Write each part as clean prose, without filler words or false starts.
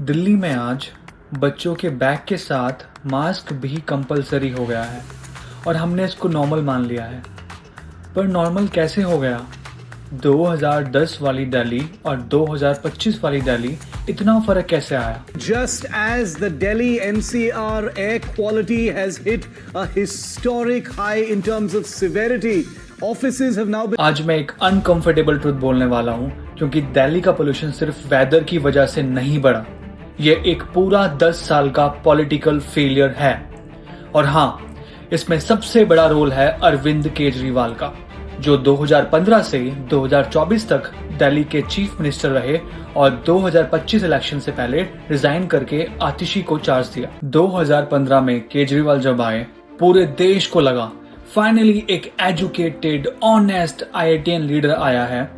दिल्ली में आज बच्चों के बैग के साथ मास्क भी कंपलसरी हो गया है और हमने इसको नॉर्मल मान लिया है। पर नॉर्मल कैसे हो गया? 2010 वाली दिल्ली और 2025 वाली दिल्ली, इतना फर्क कैसे आया? Just as the Delhi NCR air quality has hit a historic high in terms of severity, offices have now been... आज मैं एक अनकंफर्टेबल ट्रुथ बोलने वाला हूँ, क्योंकि दिल्ली का पोल्यूशन सिर्फ वेदर की वजह से नहीं बढ़ा। ये एक पूरा 10 साल का पॉलिटिकल फेलियर है। और हाँ, इसमें सबसे बड़ा रोल है अरविंद केजरीवाल का, जो 2015 से 2024 तक दिल्ली के चीफ मिनिस्टर रहे और 2025 इलेक्शन से पहले रिजाइन करके आतिशी को चार्ज दिया। 2015 में केजरीवाल जब आए, पूरे देश को लगा फाइनली एक एजुकेटेड ऑनेस्ट आईआईटीएन लीडर आया है।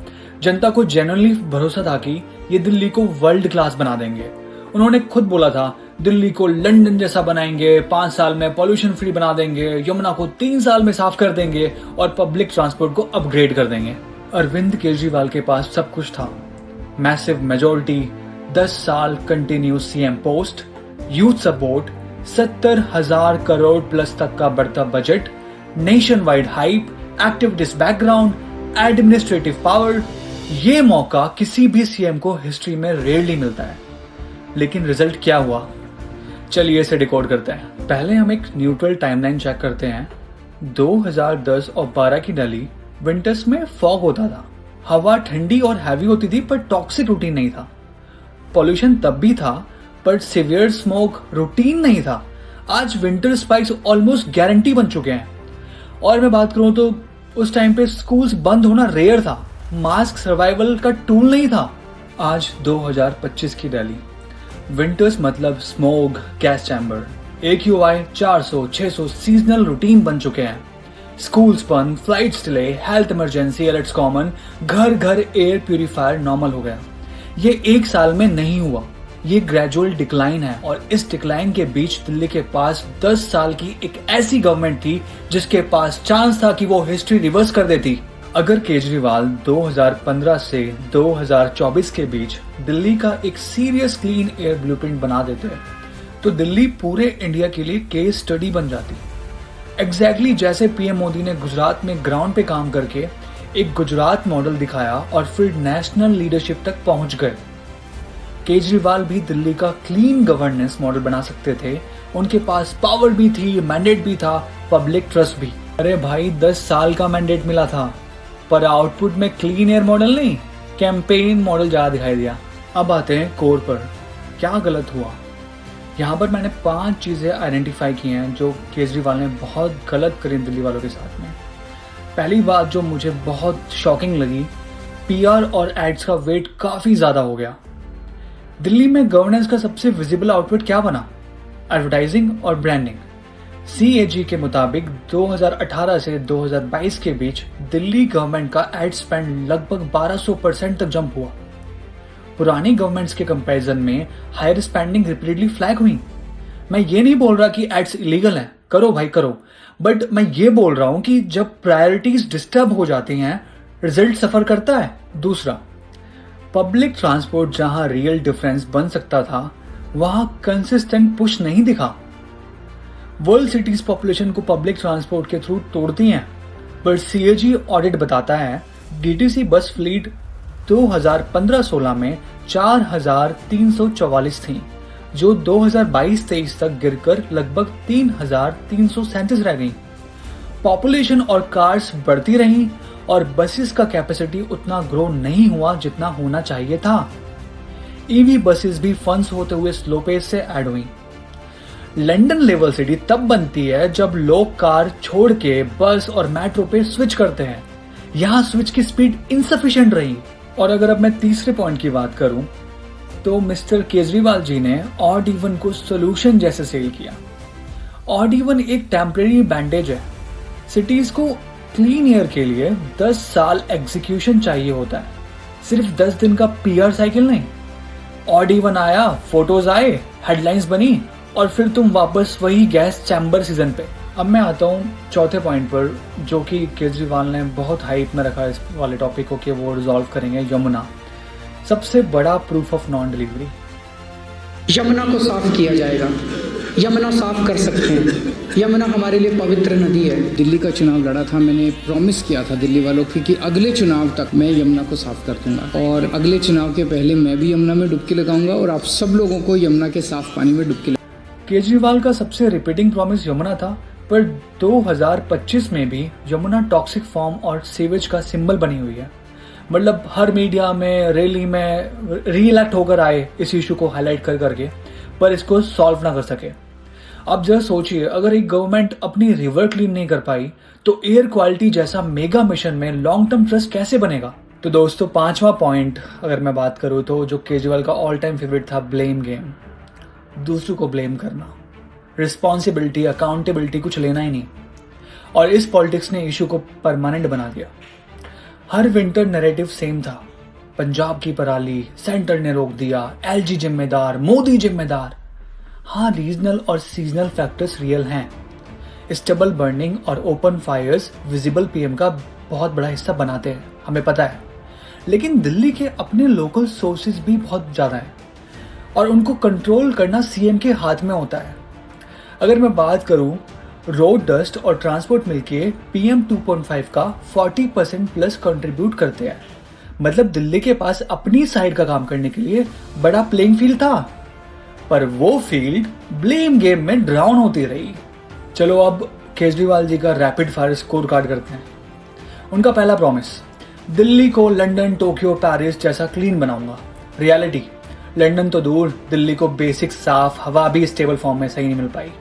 जनता को जेन्युइनली भरोसा था कि ये दिल्ली को वर्ल्ड क्लास बना देंगे। उन्होंने खुद बोला था, दिल्ली को लंदन जैसा बनाएंगे, 5 साल में पॉल्यूशन फ्री बना देंगे, यमुना को 3 साल में साफ कर देंगे और पब्लिक ट्रांसपोर्ट को अपग्रेड कर देंगे। अरविंद केजरीवाल के पास सब कुछ था। मैसिव मेजोरिटी, 10 साल continuous CM post, youth support, 70,000 crore plus तक का बढ़ता budget, nation wide hype, activist background, administrative power. ये मौका किसी भी सीएम को हिस्ट्री में रेयरली मिलता है। लेकिन रिजल्ट क्या हुआ? चलिए इसे डिकोड करते हैं। पहले हम एक न्यूट्रल टाइमलाइन चेक करते हैं। 2010 और 12 की दिल्ली विंटर्स में फॉग होता था, हवा ठंडी और हैवी होती थी, पर टॉक्सिक रूटीन नहीं था। पॉल्यूशन तब भी था, पर सिवियर स्मोक रूटीन नहीं था। आज विंटर स्पाइक्स ऑलमोस्ट गारंटी बन चुके हैं। और मैं बात करूं तो उस टाइम पे स्कूल्स बंद होना रेयर था, मास्क सर्वाइवल का टूल नहीं था। आज 2025 की दिल्ली विंटर्स मतलब smoke, gas chamber, AQI 400, 600 seasonal routine बन चुके हैं। स्कूल्स बंद, flights delay, health emergency alerts common, घर घर एयर प्यूरिफायर नॉर्मल हो गया। ये एक साल में नहीं हुआ, ये ग्रेजुअल डिक्लाइन है। और इस डिक्लाइन के बीच दिल्ली के पास 10 साल की एक ऐसी गवर्नमेंट थी जिसके पास चांस था कि वो हिस्ट्री रिवर्स कर देती। अगर केजरीवाल 2015 से 2024 के बीच दिल्ली का एक सीरियस क्लीन एयर ब्लूप्रिंट बना देते तो दिल्ली पूरे इंडिया के लिए केस स्टडी बन जाती। एग्जैक्टली जैसे पीएम मोदी ने गुजरात में ग्राउंड पे काम करके एक गुजरात मॉडल दिखाया और फिर नेशनल लीडरशिप तक पहुंच गए। केजरीवाल भी दिल्ली का क्लीन गवर्नेंस मॉडल बना सकते थे। उनके पास पावर भी थी, मैंडेट भी था, पब्लिक ट्रस्ट भी। अरे भाई, 10 साल का मैंडेट मिला था, पर आउटपुट में क्लीन एयर मॉडल नहीं, कैंपेन मॉडल ज्यादा दिखाई दिया। अब आते हैं कोर पर, क्या गलत हुआ? यहाँ पर मैंने 5 चीजें आइडेंटिफाई की हैं जो केजरीवाल ने बहुत गलत करी दिल्ली वालों के साथ में। पहली बात जो मुझे बहुत शॉकिंग लगी, PR और एड्स का वेट काफी ज्यादा हो गया। दिल्ली में गवर्नेंस का सबसे विजिबल आउटपुट क्या बना? एडवर्टाइजिंग और ब्रांडिंग। CAG के मुताबिक 2018 से 2022 के बीच दिल्ली गवर्नमेंट का एड स्पेंड लगभग 1200% तक जंप हुआ। पुरानी गवर्नमेंट्स के कंपैरिजन में हायर स्पेंडिंग रिपीटेडली फ्लैग हुई। मैं ये नहीं बोल रहा कि एड्स इलीगल हैं, करो भाई करो, बट मैं ये बोल रहा हूं कि जब प्रायोरिटीज डिस्टर्ब हो जाती हैं, रिजल्ट सफर करता है। दूसरा, पब्लिक ट्रांसपोर्ट जहां रियल डिफरेंस बन सकता था, वहां कंसिस्टेंट पुश नहीं दिखा। वर्ल्ड सिटीज पॉपुलेशन को पब्लिक ट्रांसपोर्ट के थ्रू तोड़ती हैं, पर CAG ऑडिट बताता है DTC बस फ्लीट 2015-16 में 4,344 थी, जो 2022-23 तक गिरकर लगभग 3,337 रह गई। पॉपुलेशन और कार्स बढ़ती रहीं और बसेस का कैपेसिटी उतना ग्रो नहीं हुआ जितना होना चाहिए था। EV बसेस भी फंड्स होते हुए स्लो पेस से ऐड हुई। लंदन लेवल सिटी तब बनती है जब लोग कार छोड़ के बस और मेट्रो पे स्विच करते हैं। यहाँ स्विच की स्पीड इनसफिशिएंट रही। और अगर अब मैं तीसरे पॉइंट की बात करूं, तो मिस्टर केजरीवाल जी ने ऑड इवन को सोल्यूशन जैसे सेल किया। ऑड इवन एक टेम्परेरी बैंडेज है। सिटीज को क्लीन एयर के लिए 10 साल एग्जीक्यूशन चाहिए होता है, सिर्फ 10 दिन का PR साइकिल नहीं। ऑड इवन आया, फोटोज आए, हेडलाइंस बनी और फिर तुम वापस वही गैस चैम्बर सीजन पे। अब मैं आता हूँ चौथे पॉइंट पर, जो कि केजरीवाल ने बहुत हाइप में रखा इस वाले टॉपिक को कि वो रिजॉल्व करेंगे, यमुना। सबसे बड़ा proof of non delivery. Yamuna को साफ किया जाएगा। यमुना साफ कर सकते हैं। यमुना हमारे लिए पवित्र नदी है। दिल्ली का चुनाव लड़ा था, मैंने प्रॉमिस किया था दिल्ली वालों की कि अगले चुनाव तक मैं यमुना को साफ कर दूंगा और अगले चुनाव के पहले मैं भी यमुना में डुबकी लगाऊंगा और आप सब लोगों को यमुना के साफ पानी में डुबकी। केजरीवाल का सबसे रिपीटिंग प्रॉमिस यमुना था, पर 2025 में भी यमुना टॉक्सिक फॉर्म और सीवेज का सिंबल बनी हुई है। मतलब हर मीडिया में, रैली में रीइलेक्ट होकर आए इस इशू को हाईलाइट कर करके, पर इसको सॉल्व ना कर सके। अब जरा सोचिए, अगर एक गवर्नमेंट अपनी रिवर क्लीन नहीं कर पाई तो एयर क्वालिटी जैसा मेगा मिशन में लॉन्ग टर्म ट्रस्ट कैसे बनेगा। तो दोस्तों, 5वां पॉइंट अगर मैं बात करूं तो जो केजरीवाल का ऑल टाइम फेवरेट था, ब्लेम गेम। दूसरों को ब्लेम करना, रिस्पॉन्सिबिलिटी, अकाउंटेबिलिटी कुछ लेना ही नहीं। और इस पॉलिटिक्स ने इशू को परमानेंट बना दिया। हर विंटर नैरेटिव सेम था, पंजाब की पराली, सेंटर ने रोक दिया, एलजी जिम्मेदार, मोदी जिम्मेदार। हाँ, रीजनल और सीजनल फैक्टर्स रियल हैं। स्टबल बर्निंग और ओपन फायर्स विजिबल पीएम का बहुत बड़ा हिस्सा बनाते हैं, हमें पता है। लेकिन दिल्ली के अपने लोकल सोर्सेज भी बहुत ज़्यादा हैं और उनको कंट्रोल करना सीएम के हाथ में होता है। अगर मैं बात करूं, रोड डस्ट और ट्रांसपोर्ट मिलके PM 2.5 का 40% प्लस कंट्रीब्यूट करते हैं। मतलब दिल्ली के पास अपनी साइड का काम करने के लिए बड़ा प्लेइंग फील्ड था, पर वो फील्ड ब्लेम गेम में ड्राउन होती रही। चलो अब केजरीवाल जी का रैपिड फायर स्कोर कार्ड करते हैं। उनका पहला प्रॉमिस, दिल्ली को लंदन, टोक्यो, पेरिस जैसा क्लीन बनाऊंगा। रियलिटी, लंदन तो दूर, दिल्ली को बेसिक साफ हवा भी स्टेबल फॉर्म में सही नहीं मिल पाई।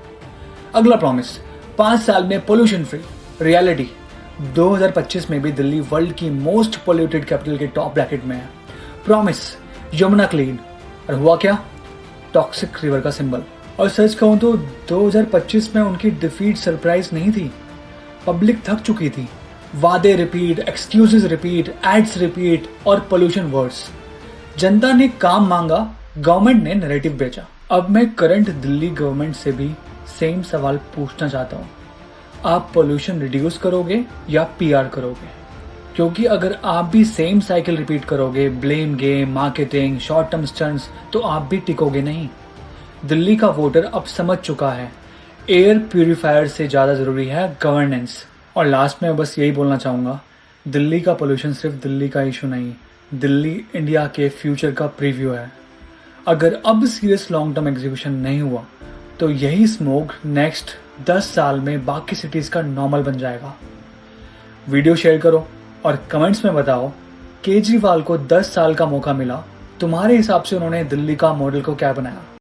अगला प्रॉमिस, 5 साल में पोल्यूशन फ्री। रियलिटी, 2025 में भी दिल्ली वर्ल्ड की मोस्ट पोल्यूटेड कैपिटल के टॉप ब्रैकेट में है। Promise, Yamuna clean. और हुआ क्या? टॉक्सिक रिवर का सिंबल। और सच कहूं तो 2025 में उनकी डिफीट सरप्राइज नहीं थी। पब्लिक थक चुकी थी। वादे repeat, excuses repeat, ads repeat और पोल्यूशन वर्ड्स। जनता ने काम मांगा, गवर्नमेंट ने नैरेटिव बेचा। अब मैं करंट दिल्ली गवर्नमेंट से भी सेम सवाल पूछना चाहता हूँ, आप पोल्यूशन रिड्यूस करोगे या PR करोगे? क्योंकि अगर आप भी सेम साइकिल रिपीट करोगे, blame game, marketing, short term stunts, तो आप भी टिकोगे नहीं। दिल्ली का वोटर अब समझ चुका है, एयर प्यूरिफायर से ज़्यादा ज़रूरी है गवर्नेंस। और लास्ट में बस यही बोलना चाहूँगा, दिल्ली का पोल्यूशन सिर्फ दिल्ली का इशू नहीं, दिल्ली इंडिया के फ्यूचर का प्रीव्यू है। अगर अब सीरियस लॉन्ग टर्म एग्जीक्यूशन नहीं हुआ तो यही स्मोक नेक्स्ट 10 साल में बाकी सिटीज़ का नॉर्मल बन जाएगा। वीडियो शेयर करो और कमेंट्स में बताओ, केजरीवाल को 10 साल का मौका मिला, तुम्हारे हिसाब से उन्होंने दिल्ली का मॉडल को क्या बनाया?